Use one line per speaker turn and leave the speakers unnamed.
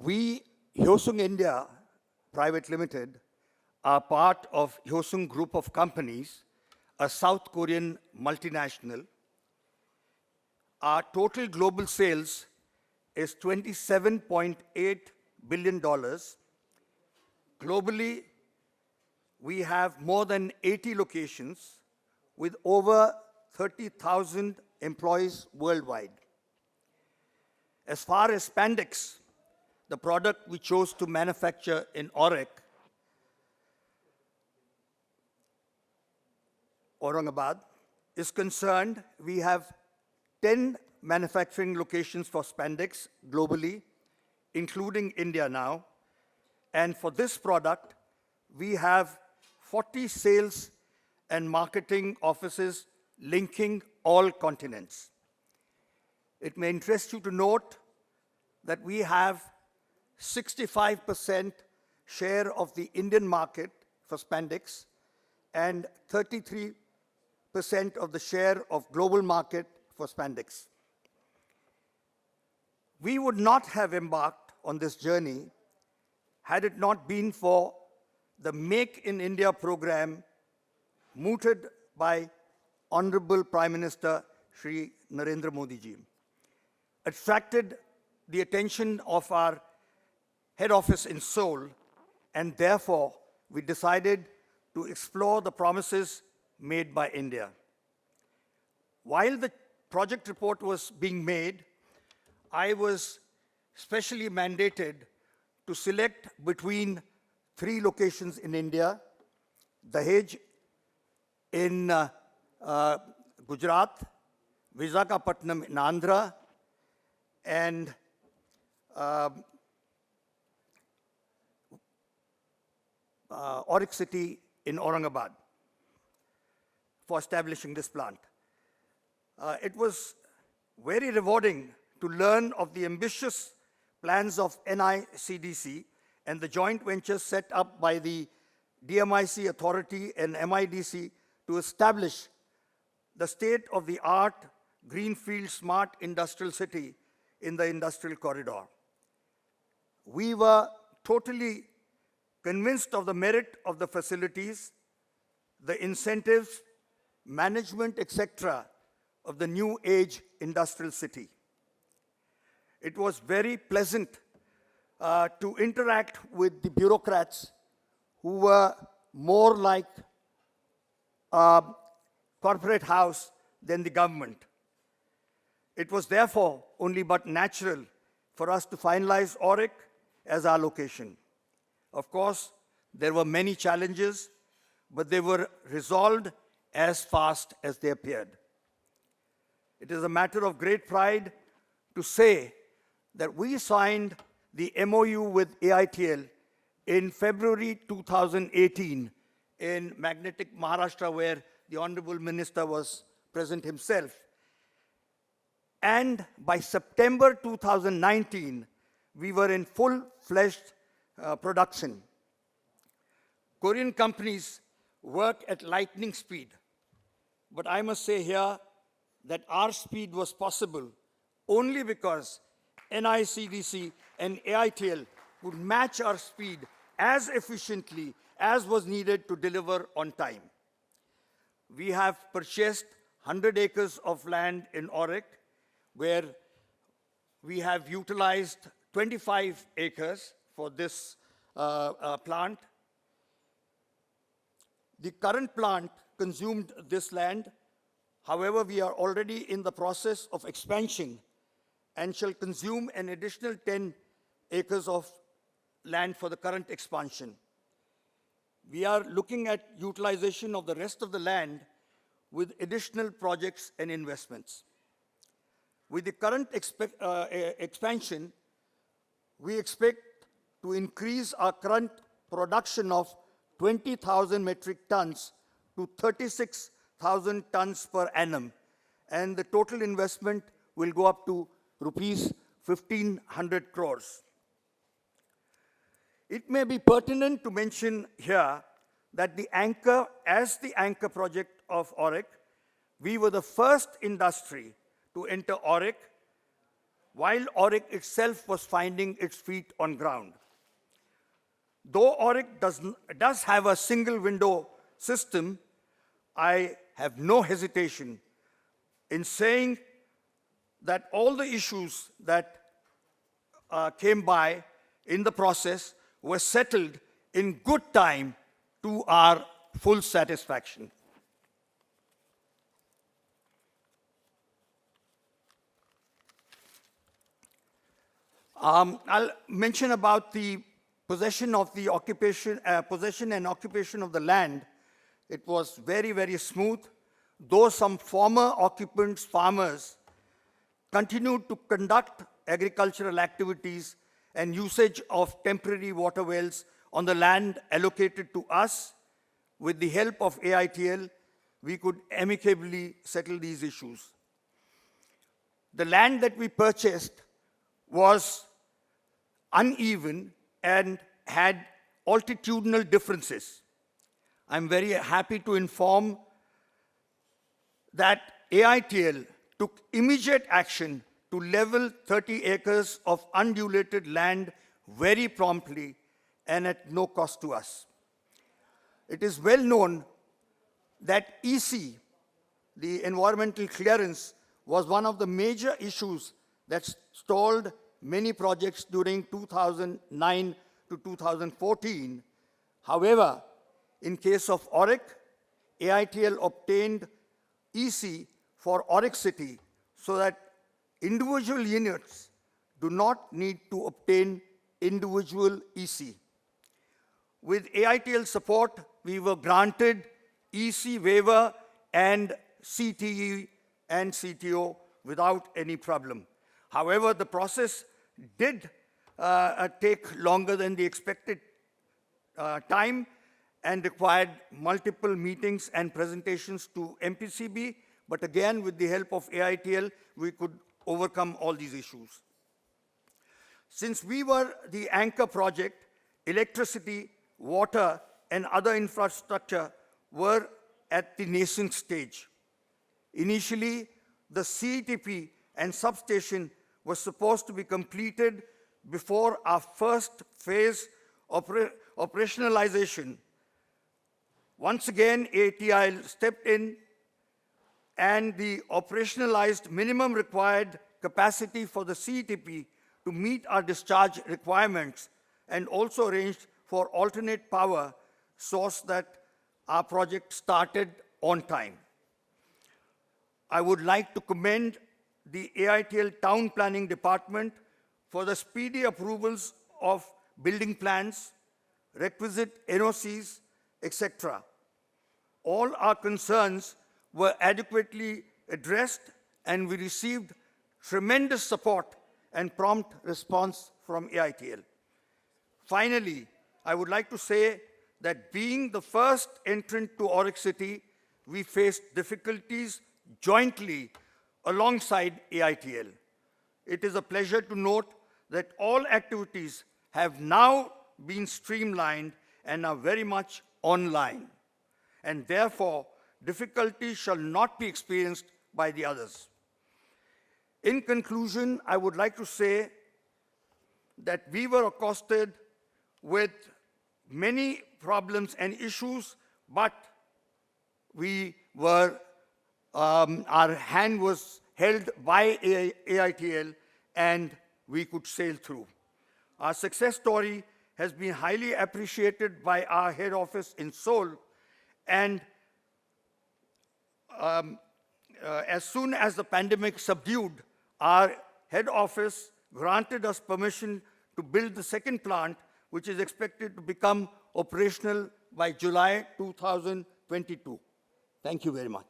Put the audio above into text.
We, Hyosung India Private Limited, are part of Hyosung Group of Companies, a South Korean multinational. Our total global sales is $27.8 billion. Globally, we have more than 80 locations with over 30,000 employees worldwide. As far as spandex, the product we chose to manufacture in Aurangabad, is concerned, we have 10 manufacturing locations for spandex globally, including India now. And for this product, we have 40 sales and marketing offices linking all continents. It may interest you to note that we have 65% share of the Indian market for spandex and 33% of the share of global market for spandex. We would not have embarked on this journey had it not been for the Make in India program mooted by Honorable Prime Minister Shri Narendra Modi ji. Attracted the attention of our head office in Seoul, and therefore we decided to explore the promises made by India. While the project report was being made, I was specially mandated to select between 3 locations in India: Dahej in Gujarat, Visakhapatnam in Andhra, and Auric City in Aurangabad for establishing this plant. It was very rewarding to learn of the ambitious plans of NICDC and the joint ventures set up by the DMIC authority and MIDC to establish the state-of-the-art greenfield smart industrial city in the industrial corridor. We were totally convinced of the merit of the facilities, the incentives, management, etc. of the new age industrial city. It was very pleasant to interact with the bureaucrats who were more like a corporate house than the government. It was therefore only but natural for us to finalize Auric as our location. Of course, there were many challenges, but they were resolved as fast as they appeared. It is a matter of great pride to say that we signed the MOU with AITL in February 2018 in magnetic Maharashtra, where the Honorable Minister was present himself. And by September 2019, we were in full-fledged production. Korean companies work at lightning speed, but I must say here that our speed was possible only because NICDC and AITL would match our speed as efficiently as was needed to deliver on time. We have purchased 100 acres of land in Auric, where we have utilized 25 acres for this plant. The current plant consumed this land. However, we are already in the process of expansion and shall consume an additional 10 acres of land for the current expansion. We are looking at utilization of the rest of the land with additional projects and investments. With the current expansion, we expect to increase our current production of 20,000 metric tons to 36,000 tons per annum, and the total investment will go up to rupees 1,500 crores. It may be pertinent to mention here that as the anchor project of Auric, we were the first industry to enter Auric while Auric itself was finding its feet on ground. Though Auric does have a single window system, I have no hesitation in saying that all the issues that came by in the process were settled in good time to our full satisfaction. I'll mention about the possession and occupation of the land. It was very, very smooth, though some former occupants, farmers, continued to conduct agricultural activities and usage of temporary water wells on the land allocated to us. With the help of AITL, we could amicably settle these issues. The land that we purchased was uneven and had altitudinal differences. I'm very happy to inform that AITL took immediate action to level 30 acres of undulated land very promptly and at no cost to us. It is well known that EC, the environmental clearance, was one of the major issues that stalled many projects during 2009 to 2014. However, in case of Auric, AITL obtained EC for Auric City so that individual units do not need to obtain individual EC. With AITL support, we were granted EC waiver and CTE and CTO without any problem. However, the process did take longer than the expected time and required multiple meetings and presentations to MPCB, but again, with the help of AITL, we could overcome all these issues. Since we were the anchor project, electricity, water, and other infrastructure were at the nascent stage. Initially, the CETP and substation was supposed to be completed before our first phase operationalization. Once again, ATIL stepped in and the operationalized minimum required capacity for the CETP to meet our discharge requirements and also arranged for alternate power source that our project started on time. I would like to commend the AITL Town Planning Department for the speedy approvals of building plans, requisite NOCs, etc. All our concerns were adequately addressed and we received tremendous support and prompt response from AITL. Finally, I would like to say that being the first entrant to Auric City, we faced difficulties jointly alongside AITL. It is a pleasure to note that all activities have now been streamlined and are very much online, and therefore difficulties shall not be experienced by the others. In conclusion, I would like to say that we were accosted with many problems and issues, but we were, our hand was held by AITL and we could sail through. Our success story has been highly appreciated by our head office in Seoul, and as soon as the pandemic subdued, our head office granted us permission to build the second plant, which is expected to become operational by July 2022. Thank you very much.